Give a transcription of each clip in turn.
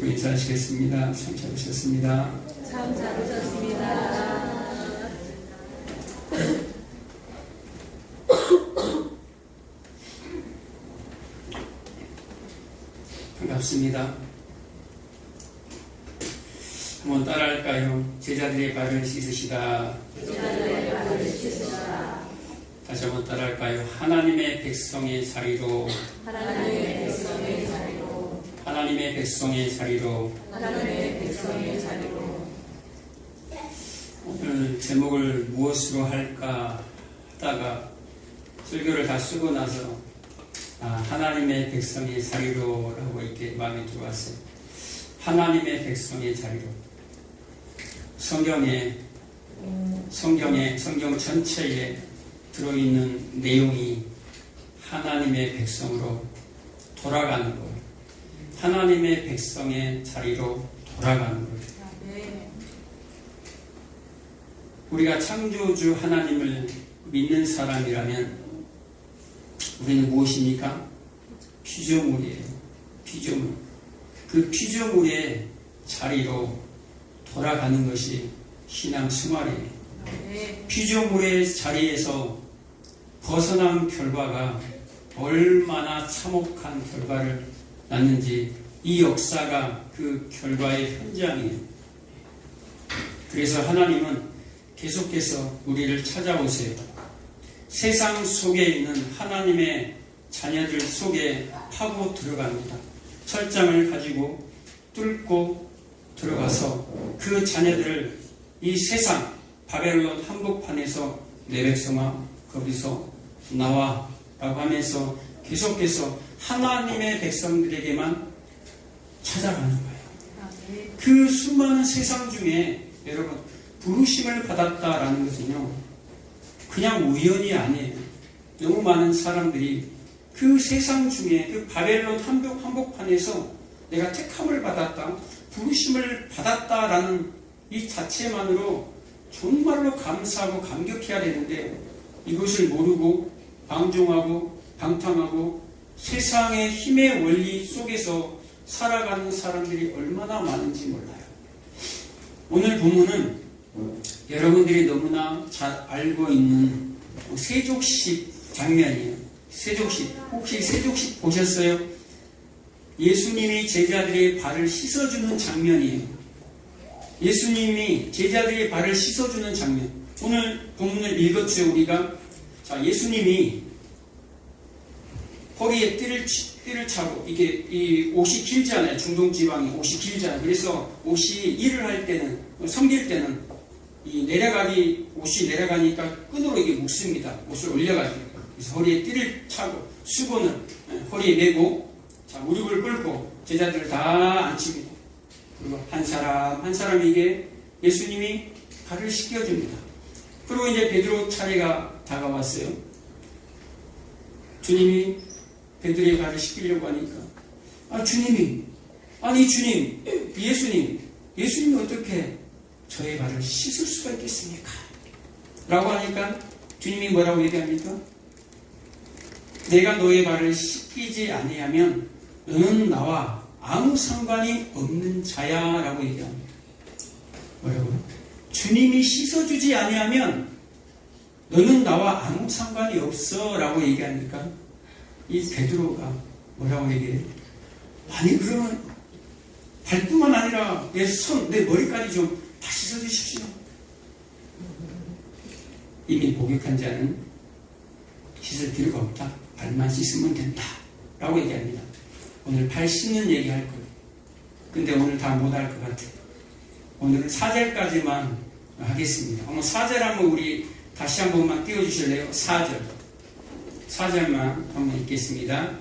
듣고 인사하시겠습니다. 참 잘하셨습니다. 참 잘하셨습니다. 반갑습니다. 한번 따라할까요? 제자들의 발을 씻으시다. 제자들의 발을 씻으시다. 다시 한번 따라할까요? 하나님의 백성의 자리로. 하나님의 백성의 자리로. 하나님의 백성의 자리로. 하나님의 백성의 자리로. 오늘 제목을 무엇으로 할까 하다가 설교를 다 쓰고 나서 하나님의 백성의 자리로 라고 이렇게 마음에 들어왔어요. 하나님의 백성의 자리로. 성경 전체에 들어있는 내용이 하나님의 백성으로 돌아가는 거예요. 하나님의 백성의 자리로 돌아가는 거예요. 우리가 창조주 하나님을 믿는 사람이라면 우리는 무엇입니까? 피조물이에요. 피조물. 그 피조물의 자리로 돌아가는 것이 신앙 생활이에요. 피조물의 자리에서 벗어난 결과가 얼마나 참혹한 결과를 낳는지 이 역사가 그 결과의 현장이에요. 그래서 하나님은 계속해서 우리를 찾아오세요. 세상 속에 있는 하나님의 자녀들 속에 파고 들어갑니다. 철장을 가지고 뚫고 들어가서 그 자녀들을 이 세상 바벨론 한복판에서 내 백성아 거기서 나와 라고 하면서 계속해서 하나님의 백성들에게만 찾아가는 거예요. 그 수많은 세상 중에 여러분 부르심을 받았다라는 것은요 그냥 우연이 아니에요. 너무 많은 사람들이 그 세상 중에 그 바벨론 한복판에서 내가 택함을 받았다, 부르심을 받았다라는 이 자체만으로 정말로 감사하고 감격해야 되는데 이것을 모르고 방종하고 방탕하고 세상의 힘의 원리 속에서 살아가는 사람들이 얼마나 많은지 몰라요. 오늘 본문은 여러분들이 너무나 잘 알고 있는 세족식 장면이에요. 세족식. 혹시 세족식 보셨어요? 예수님이 제자들의 발을 씻어주는 장면이에요. 예수님이 제자들의 발을 씻어주는 장면. 오늘 본문을 읽었죠, 우리가. 자, 예수님이 허리에 띠를 차고, 이게 이 옷이 길잖아요. 중동 지방이 옷이 길잖아요. 그래서 옷이 일을 할 때는, 섬길 때는 이 옷이 내려가니까 끈으로 이게 묶습니다. 옷을 올려가지고. 그래서 허리에 띠를 차고, 수건을 허리에 메고, 자, 무릎을 꿇고 제자들을 다 앉힙니다. 그리고 한 사람에게 예수님이 발을 씻겨줍니다. 그리고 이제 베드로 차례가 다가왔어요. 주님이 베드로의 발을 씻기려고 하니까 주님, 예수님이 어떻게 저의 발을 씻을 수가 있겠습니까? 라고 하니까 주님이 뭐라고 얘기합니까? 내가 너의 발을 씻기지 아니하면 너는 나와 아무 상관이 없는 자야 라고 얘기합니다. 뭐라고요? 주님이 씻어주지 아니하면 너는 나와 아무 상관이 없어 라고 얘기하니까 이 베드로가 뭐라고 얘기해요? 아니 그러면 발뿐만 아니라 내 손, 내 머리까지 좀 다 씻어주십시오. 이미 목욕한 자는 씻을 필요가 없다. 발만 씻으면 된다. 라고 얘기합니다. 오늘 발 씻는 얘기 할 거예요. 근데 오늘 다 못 할 것 같아요. 오늘은 4절까지만 하겠습니다. 오늘 4절 한번 우리 다시 한 번만 띄워주실래요? 4절만 한번 읽겠습니다.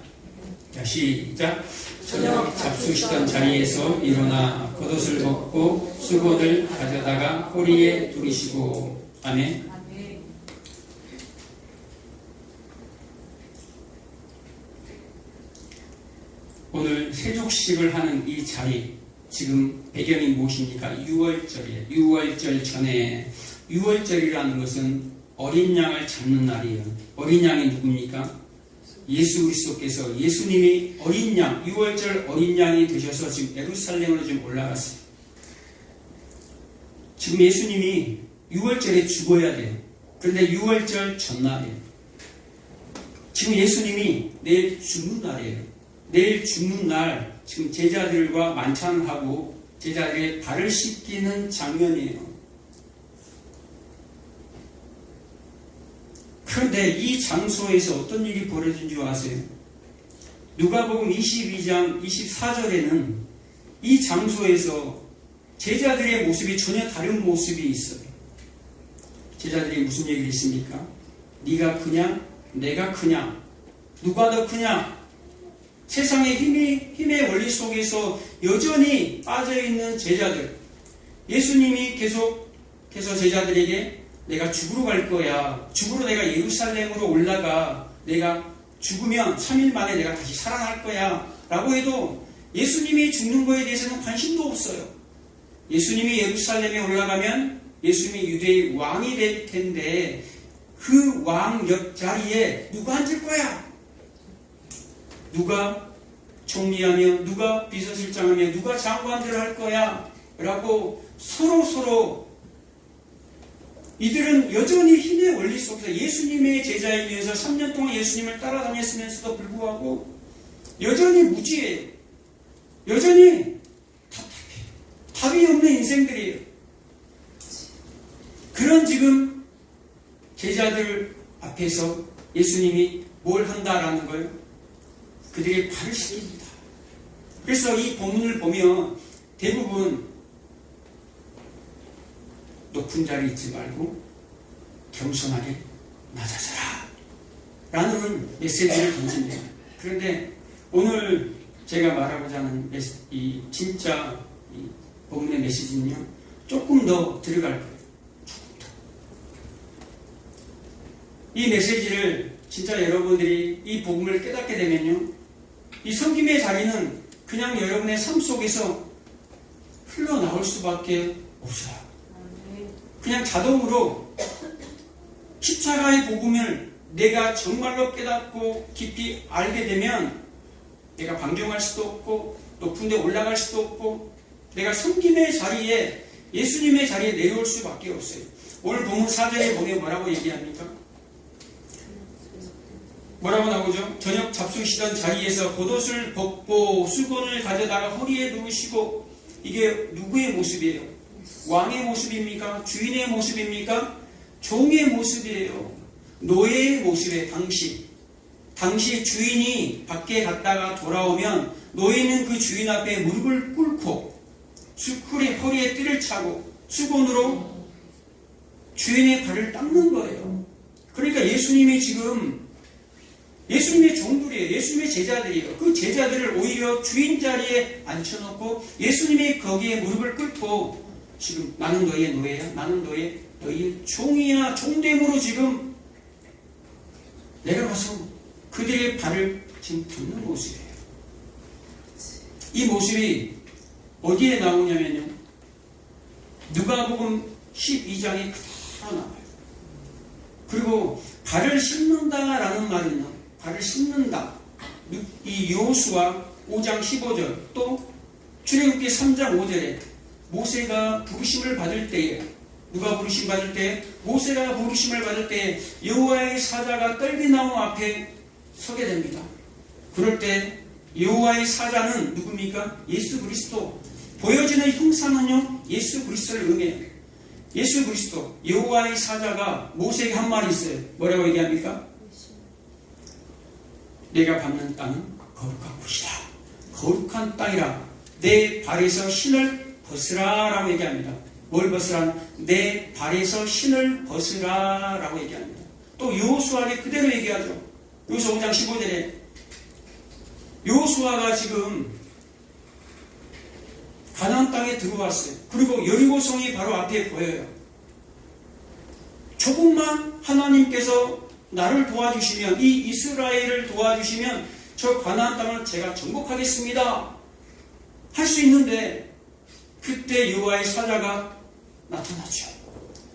자, 시작. 저녁 잡수시던 자리에서 일어나 겉옷을 벗고 수건을 가져다가 허리에 두르시고. 아멘. 오늘 세족식을 하는 이 자리, 지금 배경이 무엇입니까? 6월절이에요. 6월절 전에, 6월절이라는 것은 어린 양을 잡는 날이에요. 어린 양이 누굽니까? 예수 그리스도께서 예수님이 어린 양, 6월절 어린 양이 되셔서 지금 예루살렘으로 지금 올라갔어요. 지금 예수님이 6월절에 죽어야 돼요. 그런데 6월절 전날이에요. 지금 예수님이 내일 죽는 날이에요. 내일 죽는 날 지금 제자들과 만찬하고 제자들의 발을 씻기는 장면이에요. 그런데 이 장소에서 어떤 일이 벌어진 줄 아세요? 누가복음 22장 24절에는 이 장소에서 제자들의 모습이 전혀 다른 모습이 있어요. 제자들이 무슨 얘기를 했습니까? 네가 크냐? 내가 크냐? 누가 더 크냐? 세상의 힘의 원리 속에서 여전히 빠져있는 제자들. 예수님이 계속해서 제자들에게 내가 죽으러 갈 거야. 죽으러 내가 예루살렘으로 올라가. 내가 죽으면 3일 만에 내가 다시 살아날 거야. 라고 해도 예수님이 죽는 거에 대해서는 관심도 없어요. 예수님이 예루살렘에 올라가면 예수님이 유대의 왕이 될 텐데 그 왕 옆자리에 누가 앉을 거야? 누가 총리하며 누가 비서실장하며 누가 장관들을 할 거야? 라고 서로 이들은 여전히 힘의 원리 속에서 예수님의 제자이면서 3년 동안 예수님을 따라다녔으면서도 불구하고 여전히 무지해요. 여전히 답답해요. 답이 없는 인생들이에요. 그런 지금 제자들 앞에서 예수님이 뭘 한다라는 걸 그들의 발을 씻깁니다. 그래서 이 본문을 보면 대부분 높은 자리에 있지 말고 겸손하게 낮아져라 라는 메시지를 던집니다. 그런데 오늘 제가 말하고자 하는 이 진짜 이 본문의 메시지는요, 조금 더 들어갈 거예요. 조금 더. 이 메시지를 진짜 여러분들이 이 복음을 깨닫게 되면요, 이 섬김의 자리는 그냥 여러분의 삶 속에서 흘러나올 수밖에 없어요. 그냥 자동으로 십자가의 복음을 내가 정말로 깨닫고 깊이 알게 되면 내가 방종할 수도 없고 높은 데 올라갈 수도 없고 내가 섬김의 자리에 예수님의 자리에 내려올 수밖에 없어요. 오늘 본문 4절에 보면 뭐라고 얘기합니까? 뭐라고 나오죠? 저녁 잡수시던 자리에서 겉옷을 벗고 수건을 가져다가 허리에 두르시고, 이게 누구의 모습이에요? 왕의 모습입니까? 주인의 모습입니까? 종의 모습이에요. 노예의 모습이에요. 당시 주인이 밖에 갔다가 돌아오면 노예는 그 주인 앞에 무릎을 꿇고 허리에 띠를 차고 수건으로 주인의 발을 닦는 거예요. 그러니까 예수님이 지금 예수님의 종들이에요. 예수님의 제자들이에요. 그 제자들을 오히려 주인 자리에 앉혀놓고 예수님이 거기에 무릎을 꿇고 지금 나는 너의 노예야. 나는 너의 종이야. 종됨으로 지금 내가 가서 그들의 발을 지금 닦는 모습이에요. 이 모습이 어디에 나오냐면요, 누가복음 12장에 그대로 나와요. 그리고 발을 씻는다라는 말은요, 발을 씻는다. 이 여호수아 5장 15절, 또 출애굽기 3장 5절에 모세가 부르심을 받을 때에, 누가 부르심 받을 때? 모세가 부르심을 받을 때 여호와의 사자가 떨기나무 앞에 서게 됩니다. 그럴 때 여호와의 사자는 누굽니까? 예수 그리스도. 보여지는 형상은요, 예수 그리스도를 의미해요. 예수 그리스도, 여호와의 사자가 모세에게 한 말이 있어요. 뭐라고 얘기합니까? 내가 밟는 땅은 거룩한 곳이다. 거룩한 땅이라 내 발에서 신을 벗으라 라고 얘기합니다. 뭘 벗으라? 내 발에서 신을 벗으라 라고 얘기합니다. 또 여호수아에 그대로 얘기하죠. 여호수아 5장 15절에 여호수아가 지금 가나안 땅에 들어왔어요. 그리고 여리고성이 바로 앞에 보여요. 조금만 하나님께서 나를 도와주시면, 이 이스라엘을 도와주시면 저 가나안 땅을 제가 정복하겠습니다 할 수 있는데, 그때 여호와의 사자가 나타나죠.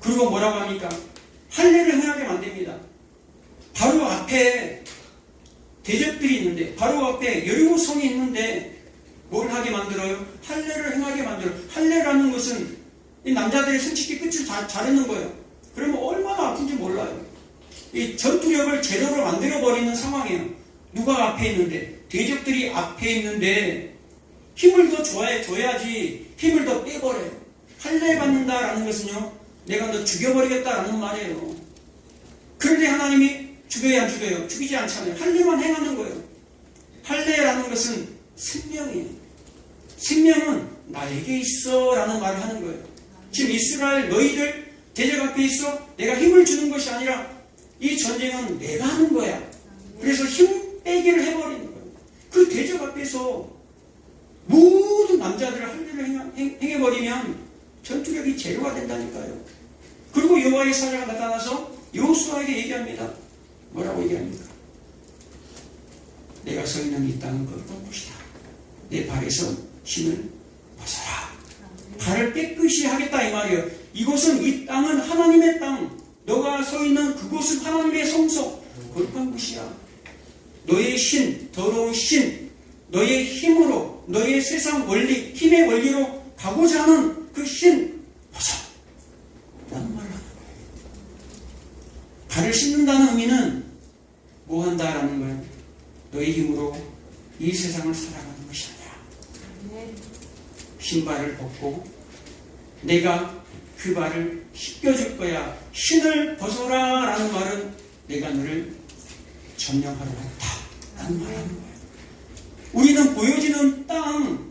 그리고 뭐라고 합니까? 할례를 행하게 만듭니다. 바로 앞에 대적들이 있는데 바로 앞에 여리고 성이 있는데 뭘 하게 만들어요? 할례를 행하게 만들어요. 할례라는 것은 이 남자들의 솔직히 끝을 자르는 거예요. 그러면 얼마나 아픈지 몰라요. 이 전투력을 제대로 만들어버리는 상황이에요. 누가 앞에 있는데? 대적들이 앞에 있는데 힘을 더 줘야지 힘을 더 빼버려요. 할례 받는다라는 것은요, 내가 너 죽여버리겠다라는 말이에요. 그런데 하나님이 죽여야 안 죽여요? 죽이지 않잖아요. 할례만 행하는 거예요. 할례라는 것은 생명이에요. 생명은 나에게 있어 라는 말을 하는 거예요. 지금 이스라엘 너희들 대적 앞에 있어 내가 힘을 주는 것이 아니라 이 전쟁은 내가 하는 거야. 그래서 힘 빼기를 해버리는 거예요. 그 대적 앞에서 모든 남자들을 할례를 행해버리면 전투력이 제로가 된다니까요. 그리고 여호와의 사자가 나타나서 여호수아에게 얘기합니다. 뭐라고 얘기합니까? 내가 서 있는 이 땅은 거룩한 곳이다. 내 발에서 힘을 벗어라. 발을 깨끗이 하겠다 이 말이에요. 이곳은 이 땅은 하나님의 땅. 너가 서 있는 그곳은 하나님의 성소. 거룩한 곳이야. 너의 신, 더러운 신, 너의 힘으로, 너의 세상 원리, 힘의 원리로 가고자 하는 그 신 벗어. 라는 말을 하는 거예요. 발을 씻는다는 의미는 뭐 한다라는 거예요. 너의 힘으로 이 세상을 살아가는 것이 아니라 신발을 벗고 내가 그 발을 씻겨줄 거야. 신을 벗어라 라는 말은 내가 너를 점령하러 왔다 라는 말을 하는 거예요. 우리는 보여지는 땅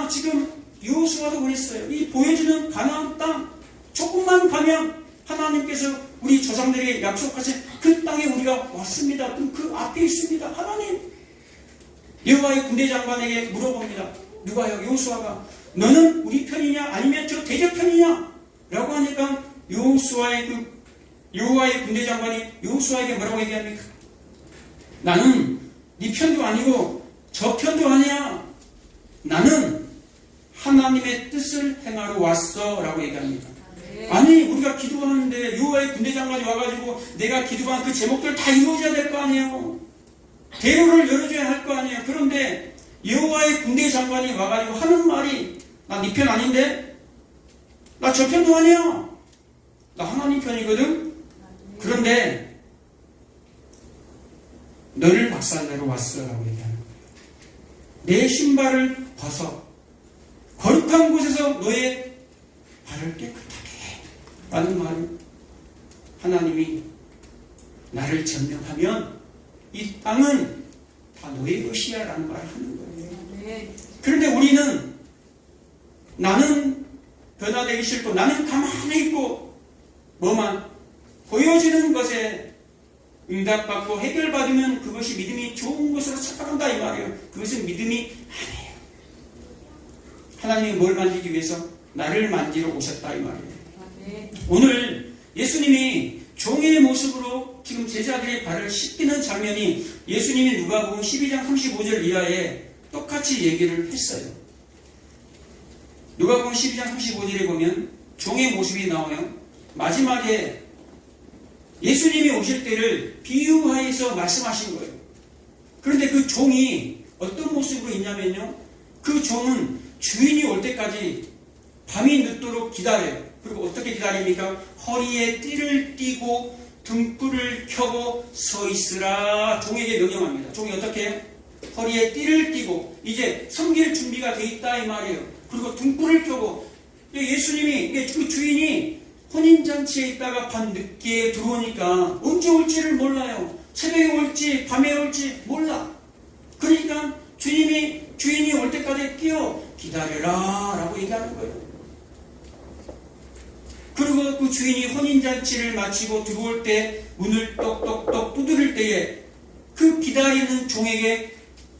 지금 여호수아도 그랬어요. 이 보여지는 가나안 땅 조금만 가면 하나님께서 우리 조상들에게 약속하신 그 땅에 우리가 왔습니다. 그 앞에 있습니다. 하나님. 여호와의 군대 장관에게 물어봅니다. 누가요? 여호수아가 너는 우리 편이냐 아니면 저 대적 편이냐? 라고 하니까 여호와의 군대 장관이 여호수아에게 뭐라고 얘기합니까? 나는 네 편도 아니고 저 편도 아니야. 나는 하나님의 뜻을 행하러 왔어 라고 얘기합니다. 아니 우리가 기도하는데 여호와의 군대 장관이 와가지고 내가 기도한 그 제목들 다 이루어져야 될 거 아니에요. 대로를 열어줘야 할 거 아니에요. 그런데 여호와의 군대 장관이 와가지고 하는 말이 나 네 편 아닌데? 나 저 편도 아니야. 나 하나님 편이거든. 그런데 너를 박살내러 왔어 라고 얘기하는 거예요. 내 신발을 벗어 거룩한 곳에서 너의 발을 깨끗하게 해 라는 말은 하나님이 나를 점령하면 이 땅은 다 너의 것이야 라는 말을 하는 거예요. 그런데 우리는 나는 변화되기 싫고 나는 가만히 있고 뭐만 보여지는 것에 응답받고 해결받으면 그것이 믿음이 좋은 것으로 착각한다 이 말이에요. 그것은 믿음이 아니에요. 하나님이 뭘 만지기 위해서 나를 만지러 오셨다 이 말이에요. 오늘 예수님이 종의 모습으로 지금 제자들의 발을 씻기는 장면이 예수님이 누가복음 12장 35절 이하에 똑같이 얘기를 했어요. 누가복음 12장 35절에 보면 종의 모습이 나와요. 마지막에 예수님이 오실 때를 비유하여서 말씀하신 거예요. 그런데 그 종이 어떤 모습으로 있냐면요. 그 종은 주인이 올 때까지 밤이 늦도록 기다려요. 그리고 어떻게 기다립니까? 허리에 띠를 띠고 등불을 켜고 서 있으라 종에게 명령합니다. 종이 어떻게 해요? 허리에 띠를 띠고 이제 섬길 준비가 돼 있다 이 말이에요. 그리고 등불을 켜고 예수님이 그 주인이 혼인잔치에 있다가 밤 늦게 들어오니까 언제 올지를 몰라요. 새벽에 올지 밤에 올지 몰라. 그러니까 주인이 올 때까지 끼어 기다려라 라고 얘기하는 거예요. 그리고 그 주인이 혼인잔치를 마치고 들어올 때 문을 똑똑똑 두드릴 때에 그 기다리는 종에게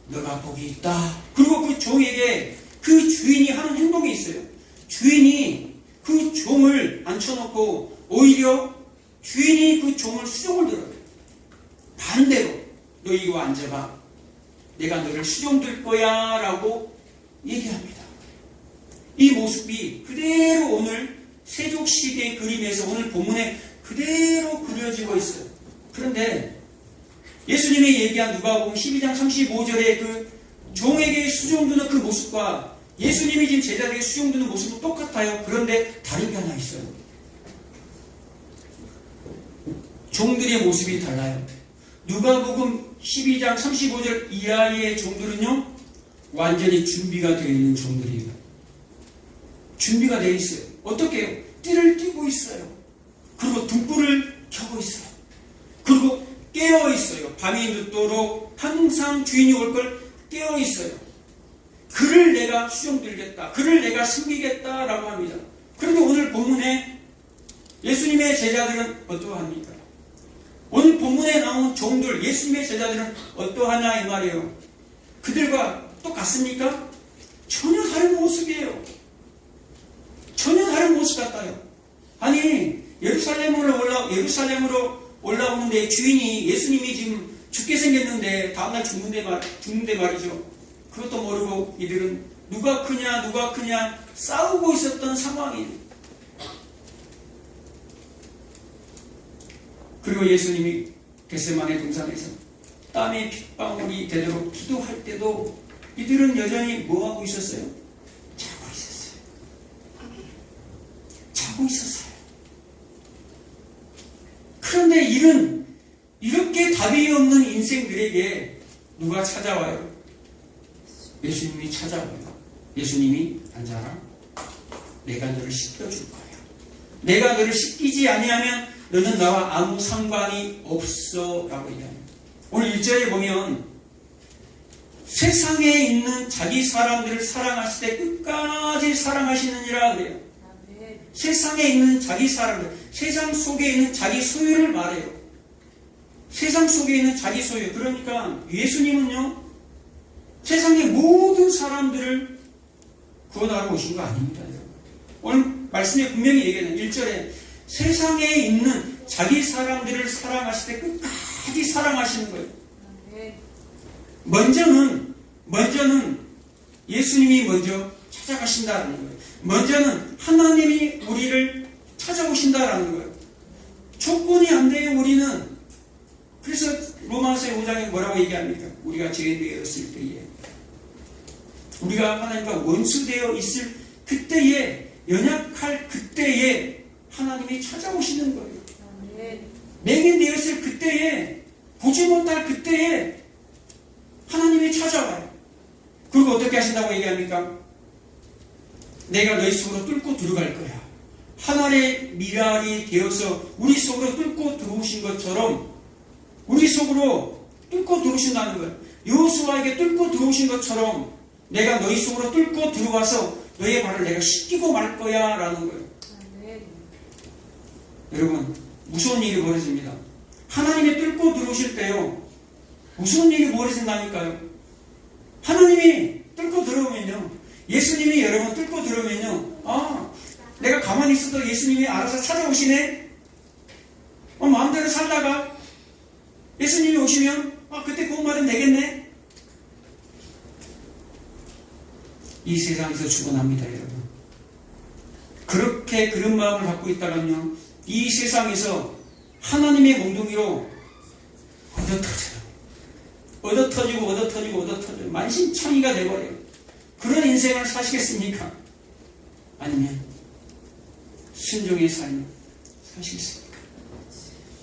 너가 복이 있다. 그리고 그 종에게 그 주인이 하는 행동이 있어요. 주인이 그 종을 앉혀놓고 오히려 주인이 그 종을 수종을 들어요. 반대로 너 이거 앉아봐. 내가 너를 수종 들 거야 라고 얘기합니다. 이 모습이 그대로 오늘 세족시대의 그림에서 오늘 본문에 그대로 그려지고 있어요. 그런데 예수님이 얘기한 누가복음 12장 35절의 그 종에게 수종드는 그 모습과 예수님이 지금 제자들에게 수종드는 모습은 똑같아요. 그런데 다른 게 하나 있어요. 종들의 모습이 달라요. 누가복음 12장 35절 이하의 종들은요, 완전히 준비가 되어 있는 종들이에요. 준비가 되어 있어요. 어떻게 해요? 띠를 띠고 있어요. 그리고 등불을 켜고 있어요. 그리고 깨어 있어요. 밤이 늦도록 항상 주인이 올 걸 깨어 있어요. 그를 내가 수종들겠다. 그를 내가 섬기겠다라고 합니다. 그런데 오늘 본문에 예수님의 제자들은 어떠합니까? 오늘 본문에 나온 종들, 예수님의 제자들은 어떠하냐 이 말이에요. 그들과 똑같습니까? 전혀 다른 모습이에요. 전혀 다른 모습 같아요. 아니, 예루살렘으로 올라오는데 주인이 예수님이 지금 죽게 생겼는데 다음날 죽는데 말이죠. 그것도 모르고 이들은 누가 크냐 싸우고 있었던 상황이에요. 그리고 예수님이 겟세마네 동산에서 땀의 핏방울이 되도록 기도할 때도 이들은 여전히 뭐하고 있었어요? 자고 있었어요. 그런데 이렇게 답이 없는 인생들에게 누가 찾아와요? 예수님이 찾아와요. 예수님이 앉아라. 내가 너를 씻겨줄 거야. 내가 너를 씻기지 아니하면 너는 나와 아무 상관이 없어 라고 얘기합니다. 오늘 1절에 보면 세상에 있는 자기 사람들을 사랑하실 때 끝까지 사랑하시느니라 그래요. 세상에 있는 자기 사람들, 세상 속에 있는 자기 소유를 말해요. 세상 속에 있는 자기 소유. 그러니까 예수님은요, 세상의 모든 사람들을 구원하러 오신 거 아닙니다. 오늘 말씀에 분명히 얘기하는 1절에 세상에 있는 자기 사람들을 사랑하실 때 끝까지 사랑하시는 거예요. 먼저는 예수님이 먼저 찾아가신다는 거예요. 먼저는 하나님이 우리를 찾아오신다라는 거예요. 조건이 안 돼요, 우리는. 그래서 로마서 5장에 뭐라고 얘기합니까? 우리가 죄되었을 때에, 우리가 하나님과 원수되어 있을 그때에, 연약할 그때에 하나님이 찾아오시는 거예요. 맹인되었을 그때에, 보지 못할 그때에 하나님이 찾아와요. 그리고 어떻게 하신다고 얘기합니까? 내가 너희 속으로 뚫고 들어갈 거야. 하늘의 미랄이 되어서 우리 속으로 뚫고 들어오신 것처럼 우리 속으로 뚫고 들어오신다는 거예요. 여호수아에게 뚫고 들어오신 것처럼 내가 너희 속으로 뚫고 들어와서 너희의 발을 내가 씻기고 말 거야 라는 거예요. 여러분, 무서운 일이 벌어집니다. 하나님이 뚫고 들어오실 때요, 무서운 일이 벌어진다니까요. 하나님이 뚫고 들어오면요, 예수님이 여러분 뚫고 들어오면요, 내가 가만히 있어도 예수님이 알아서 찾아오시네. 마음대로 살다가 예수님이 오시면 그때 구원받으면 되겠네. 이 세상에서 죽어납니다, 여러분. 그렇게 그런 마음을 갖고 있다면요, 이 세상에서 하나님의 몽둥이로 얻어터지고 만신창이가 돼버려요. 그런 인생을 사시겠습니까? 아니면 순종의 삶을 사시겠습니까?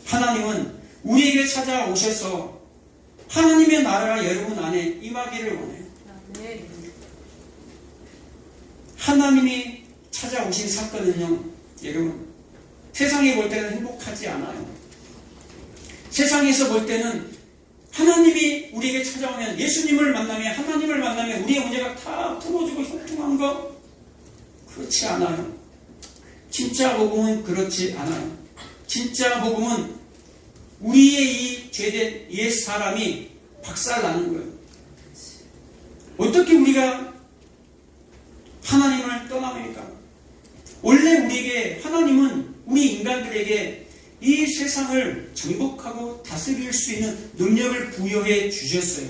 하나님은 우리에게 찾아오셔서 하나님의 나라가 여러분 안에 임하기를 원해요. 하나님이 찾아오신 사건은요, 여러분, 세상에 볼 때는 행복하지 않아요. 세상에서 볼 때는 하나님이 우리에게 찾아오면, 예수님을 만나면, 하나님을 만나면 우리의 문제가 다 풀어지고 형통한 거, 그렇지 않아요. 진짜 복음은 그렇지 않아요. 진짜 복음은 우리의 이 죄된 옛 사람이 박살나는 거예요. 어떻게 우리가 하나님을 떠납니까? 원래 우리에게, 하나님은 우리 인간들에게 이 세상을 정복하고 다스릴 수 있는 능력을 부여해 주셨어요.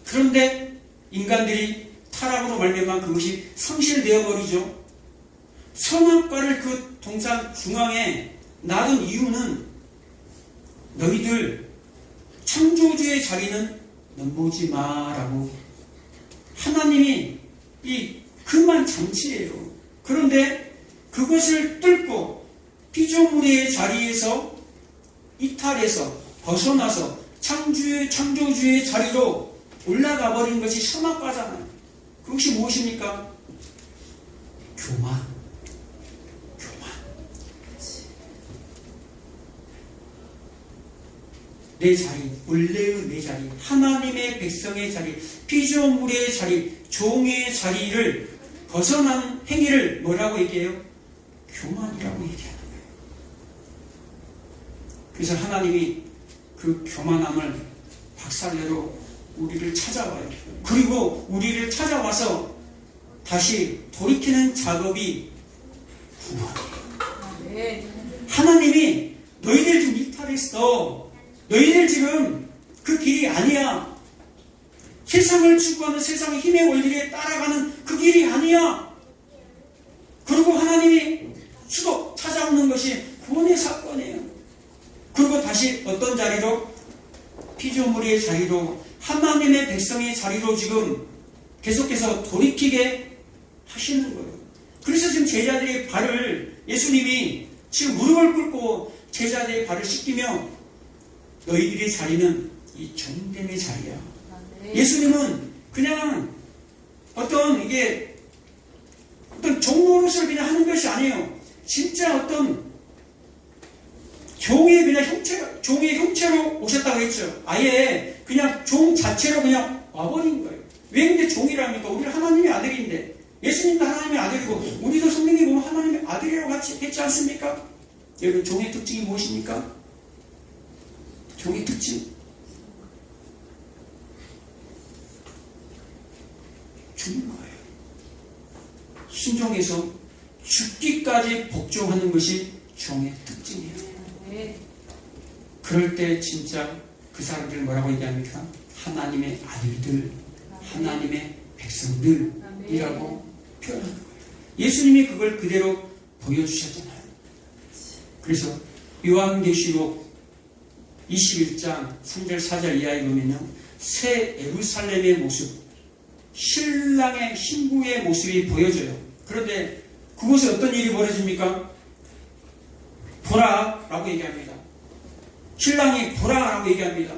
그런데 인간들이 타락으로 말미암아 그것이 상실되어 버리죠. 선악과를 그 동산 중앙에 놔둔 이유는 너희들 창조주의 자리는 넘보지 마라고. 하나님이 이 그만 장치예요. 그런데 그것을 뚫고 피조물의 자리에서 이탈해서 벗어나서 창조주의 자리로 올라가 버린 것이 선악과잖아요. 그것이 무엇입니까? 교만. 내 자리, 원래의 내 자리, 하나님의 백성의 자리, 피조물의 자리, 종의 자리를 벗어난 행위를 뭐라고 얘기해요? 교만이라고 얘기하는 거예요. 그래서 하나님이 그 교만함을 박살내러 우리를 찾아와요. 그리고 우리를 찾아와서 다시 돌이키는 작업이 구원이에요. 하나님이 너희들 좀 이탈했어. 너희들 지금 그 길이 아니야. 세상을 추구하는 세상의 힘의 원리에 따라가는 그 길이 아니야. 그리고 하나님이 수도 찾아오는 것이 구원의 사건이에요. 그리고 다시 어떤 자리로? 피조물의 자리로, 하나님의 백성의 자리로 지금 계속해서 돌이키게 하시는 거예요. 그래서 지금 제자들의 발을 예수님이 지금 무릎을 꿇고 제자들의 발을 씻기며 너희들의 자리는 이 종됨의 자리야. 예수님은 그냥 어떤 종노릇을 그냥 하는 것이 아니에요. 진짜 어떤 종의 형체로 오셨다고 했죠. 아예 그냥 종 자체로 그냥 와버린 거예요. 왜 근데 종이랍니까? 우리는 하나님의 아들인데, 예수님도 하나님의 아들이고, 우리도 성경에 보면 하나님의 아들이라고 같이 했지 않습니까? 여러분, 종의 특징이 무엇입니까? 종의 특징. 죽는 거예요. 순종해서 죽기까지 복종하는 것이 종의 특징이에요. 그럴 때 진짜 그 사람들 뭐라고 얘기합니까? 하나님의 아들들, 하나님의 백성들이라고 표현하는 거예요. 예수님이 그걸 그대로 보여주셨잖아요. 그래서 요한계시록 21장 3절 4절 이하에 보면요, 새 예루살렘의 모습, 신랑의 신부의 모습이 보여져요. 그런데 그곳에 어떤 일이 벌어집니까? 보라 라고 얘기합니다. 신랑이 보라 라고 얘기합니다.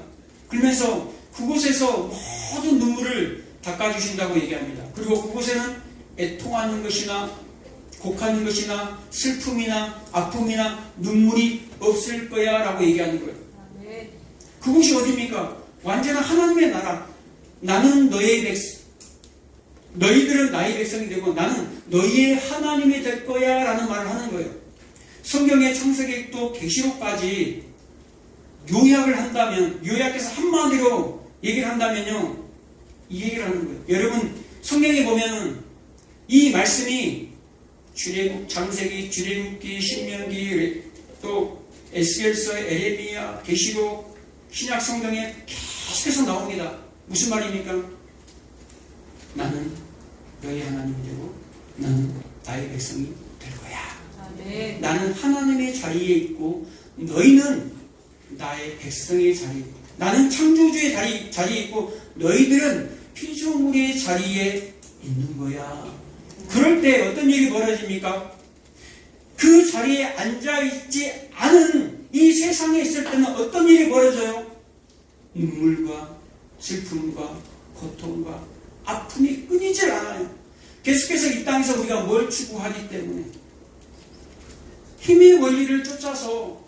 그러면서 그곳에서 모든 눈물을 닦아주신다고 얘기합니다. 그리고 그곳에는 애통하는 것이나 곡하는 것이나 슬픔이나 아픔이나 눈물이 없을 거야 라고 얘기하는 거예요. 그곳이 어디입니까? 완전한 하나님의 나라. 나는 너희의 백성, 너희들은 나의 백성이 되고 나는 너희의 하나님이 될 거야 라는 말을 하는 거예요. 성경의 창세기도 계시록까지 요약을 한다면, 요약해서 한마디로 얘기를 한다면요, 이 얘기를 하는 거예요. 여러분, 성경에 보면은 이 말씀이 출애굽, 창세기, 출애굽기, 신명기, 또 에스겔서, 에레미야, 계시록, 신약 성경에 계속해서 나옵니다. 무슨 말입니까? 나는 너희 하나님이 되고 나는 나의 백성이 될 거야. 네. 나는 하나님의 자리에 있고 너희는 나의 백성의 자리, 나는 창조주의 자리에 있고 너희들은 피조물의 자리에 있는 거야. 그럴 때 어떤 일이 벌어집니까? 그 자리에 앉아있지 않은 이 세상에 있을 때는 어떤 일이 벌어져요? 눈물과 슬픔과 고통과 아픔이 끊이질 않아요. 계속해서 이 땅에서 우리가 뭘 추구하기 때문에 힘의 원리를 쫓아서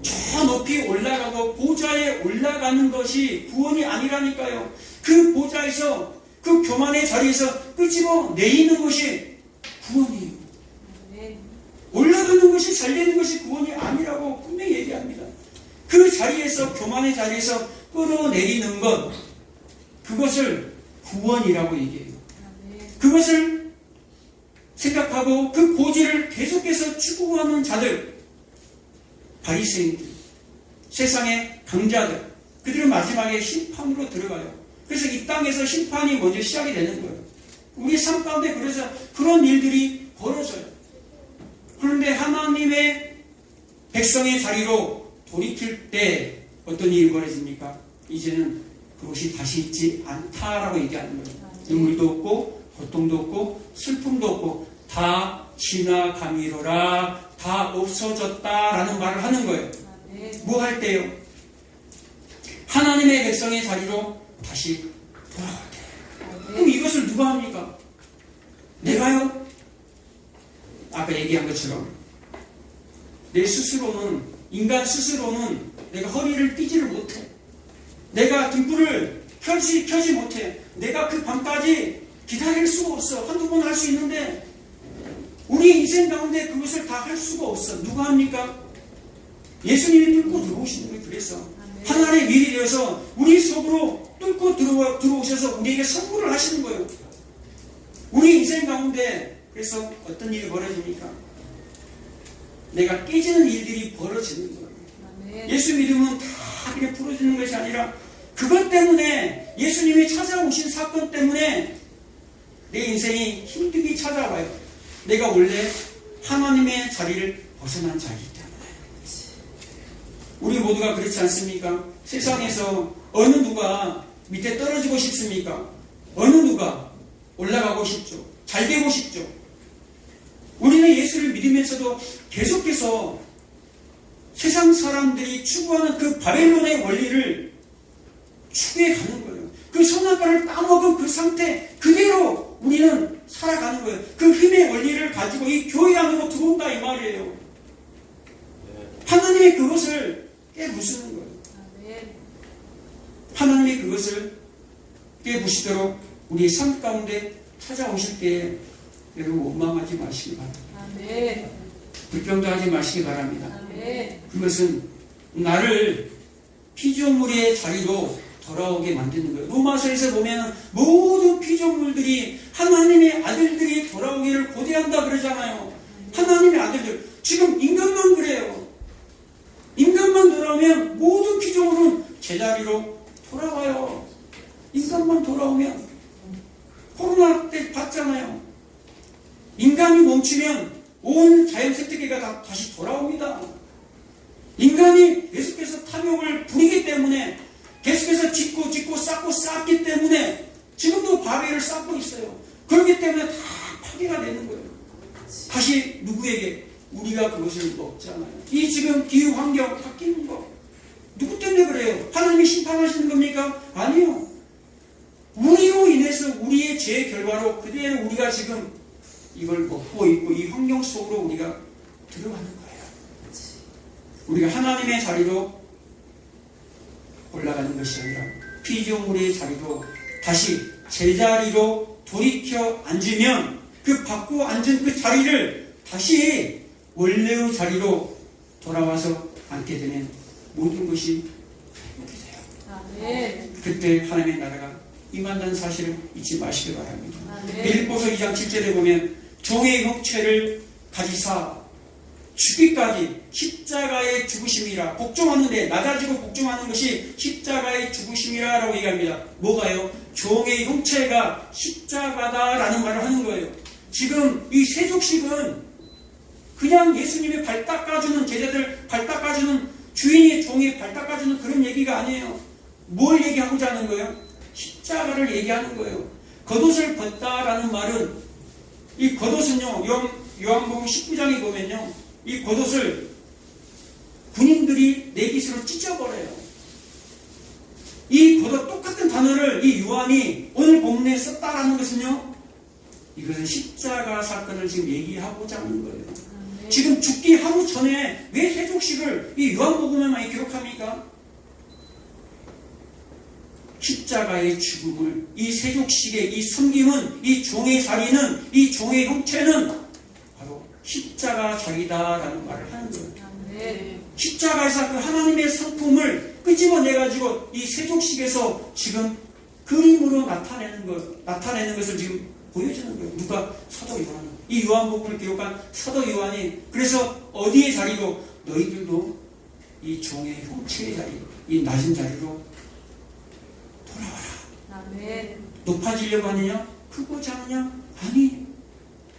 저 높이 올라가고 보좌에 올라가는 것이 구원이 아니라니까요. 그 보좌에서, 그 교만의 자리에서 끄집어내는 것이 구원이에요. 올라가는 것이, 잘되는 것이 구원이 아니라고 분명히 얘기합니다. 그 자리에서, 교만의 자리에서 끌어내리는 것, 그것을 구원이라고 얘기해요. 그것을 생각하고 그 고지를 계속해서 추구하는 자들, 바리새인들, 세상의 강자들, 그들은 마지막에 심판으로 들어가요. 그래서 이 땅에서 심판이 먼저 시작이 되는 거예요. 우리 삶 가운데 그래서 그런 일들이 벌어져요. 그런데 하나님의 백성의 자리로 돌이킬 때 어떤 일이 벌어집니까? 이제는 그것이 다시 있지 않다라고 얘기하는 거예요. 눈물도 없고 고통도 없고 슬픔도 없고 다 지나감이로라, 다 없어졌다라는 말을 하는 거예요. 뭐 할 때요? 하나님의 백성의 자리로 다시 돌아갈 때. 그럼 이것을 누가 합니까? 내가요? 아까 얘기한 것처럼 내 스스로는, 인간 스스로는 내가 허리를 삐지를 못해. 내가 등불을 켜지 못해. 내가 그 밤까지 기다릴 수가 없어. 한두 번 할 수 있는데 우리 인생 가운데 그것을 다 할 수가 없어. 누가 합니까? 예수님이 뚫고 들어오시는 거예요. 그래서 하나님의 미리 되어서 우리 속으로 뚫고 들어오셔서 우리에게 선물을 하시는 거예요. 우리 인생 가운데 그래서 어떤 일이 벌어집니까? 내가 깨지는 일들이 벌어지는 거예요. 예수 믿으면 다 그냥 풀어지는 것이 아니라 그것 때문에, 예수님이 찾아오신 사건 때문에 내 인생이 힘들게 찾아와요. 내가 원래 하나님의 자리를 벗어난 자이기 때문에. 우리 모두가 그렇지 않습니까? 세상에서 어느 누가 밑에 떨어지고 싶습니까? 어느 누가 올라가고 싶죠. 잘 되고 싶죠. 우리는 예수를 믿으면서도 계속해서 세상 사람들이 추구하는 그 바벨론의 원리를 추구해 가는 거예요. 그 선악과를 따먹은 그 상태 그대로 우리는 살아가는 거예요. 그 힘의 원리를 가지고 이 교회 안으로 들어온다 이 말이에요. 하나님이 그것을 깨부수는 거예요. 하나님이 그것을 깨부시도록 우리의 삶 가운데 찾아오실 때 여러분 원망하지 마시기 바랍니다. 불평도 하지 마시기 바랍니다. 그것은 나를 피조물의 자리로 돌아오게 만드는 거예요. 로마서에서 보면 모든 피조물들이 하나님의 아들들이 돌아오기를 고대한다 그러잖아요. 하나님의 아들들. 지금 인간만 그래요. 인간만 돌아오면 모든 피조물은 제자리로 돌아와요. 인간만 돌아오면. 코로나 때 봤잖아요. 인간이 멈추면 온 자연 생태계가 다시 돌아옵니다. 인간이 계속해서 탐욕을 부리기 때문에, 계속해서 짓고 쌓기 때문에 지금도 바위를 쌓고 있어요. 그렇기 때문에 다 파괴가 되는 거예요. 다시 누구에게? 우리가 그것을 먹잖아요. 이 지금 기후 환경 바뀌는 거 누구 때문에 그래요? 하나님이 심판하시는 겁니까? 아니요. 우리로 인해서 우리의 죄의 결과로 그대로 우리가 지금 이걸 먹고 있고 이 환경 속으로 우리가 들어가는 거예요. 우리가 하나님의 자리로 올라가는 것이 아니라 피조물의 자리로 다시 제자리로 돌이켜 앉으면 그 받고 앉은 그 자리를 다시 원래의 자리로 돌아와서 앉게 되면 모든 것이 행복이 돼요. 아멘. 그때 하나님의 나라가 임한다는 사실을 잊지 마시기 바랍니다. 빌립보서 2장 7절에 보면 종의 형체를 가지사 죽기까지 십자가의 죽으심이라. 복종하는데 낮아지고 복종하는 것이 십자가의 죽으심이라 라고 얘기합니다. 뭐가요? 종의 형체가 십자가다라는 말을 하는 거예요. 지금 이 세족식은 그냥 예수님이 발 닦아주는, 제자들 발 닦아주는, 주인이 종이 발 닦아주는 그런 얘기가 아니에요. 뭘 얘기하고자 하는 거예요? 십자가를 얘기하는 거예요. 겉옷을 벗다라는 말은, 이 겉옷은요, 요한복음 19장에 보면요, 이 겉옷을 군인들이 내기수로 찢어버려요. 이 겉옷 똑같은 단어를 이 요한이 오늘 본문에 썼다라는 것은요, 이것은 십자가 사건을 지금 얘기하고자 하는 거예요. 지금 죽기 하루 전에 왜 세족식을 이 요한복음에만 기록합니까? 십자가의 죽음을, 이 세족식의 이 섬김은, 이 종의 자리는, 이 종의 형체는 바로 십자가 자리다라는 말을 하는 거예요. 십자가에서 그 하나님의 성품을 끄집어내가지고 이 세족식에서 지금 그림으로 나타내는 것을 지금 보여주는 거예요. 누가? 사도 요한은. 이 요한복음을 기록한 사도 요한이 그래서 어디의 자리로? 너희들도 이 종의 형체의 자리, 이 낮은 자리로 돌아와라. 아멘. 높아지려고 하느냐? 크고자 하느냐? 아니.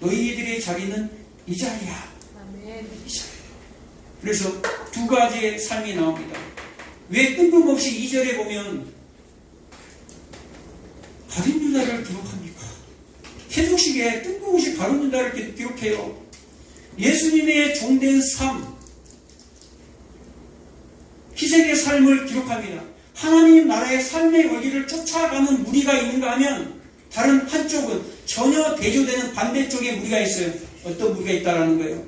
너희들의 자리는 이 자리야. 아멘. 이 자리야. 그래서 두 가지의 삶이 나옵니다. 왜 뜬금없이 2절에 보면 바른 유다를 기록합니까? 해독식에 뜬금없이 바른 유다를 기록해요. 예수님의 종된 삶, 희생의 삶을 기록합니다. 하나님 나라의 삶의 원리를 쫓아가는 무리가 있는가 하면 다른 한쪽은 전혀 대조되는 반대쪽에 무리가 있어요. 어떤 무리가 있다라는 거예요?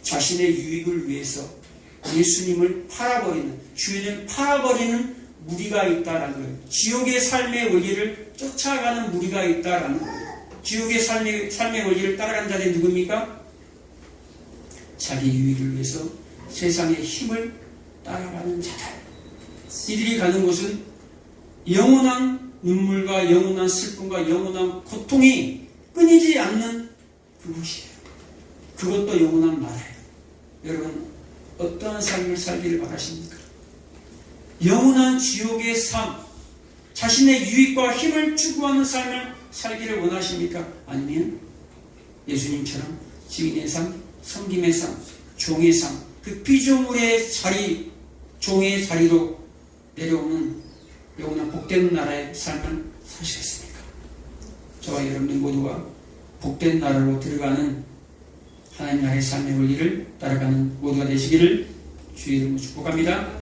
자신의 유익을 위해서 예수님을 팔아버리는, 주인을 팔아버리는 무리가 있다라는 거예요. 지옥의 삶의 원리를 쫓아가는 무리가 있다라는 거예요. 지옥의 삶의 원리를 따라가는 자들이 누굽니까? 자기 유익을 위해서 세상의 힘을 따라가는 자들. 이들이 가는 곳은 영원한 눈물과 영원한 슬픔과 영원한 고통이 끊이지 않는 그곳이에요. 그것도 영원한 나라예요. 여러분, 어떠한 삶을 살기를 바라십니까? 영원한 지옥의 삶, 자신의 유익과 힘을 추구하는 삶을 살기를 원하십니까? 아니면 예수님처럼 지인의 삶, 섬김의 삶, 종의 삶, 그 피조물의 자리, 종의 자리로 내려오는 영원한 복된 나라의 삶을 사시겠습니까? 저와 여러분들 모두가 복된 나라로 들어가는 하나님 나라의 삶의 원리를 따라가는 모두가 되시기를 주의 이름으로 축복합니다.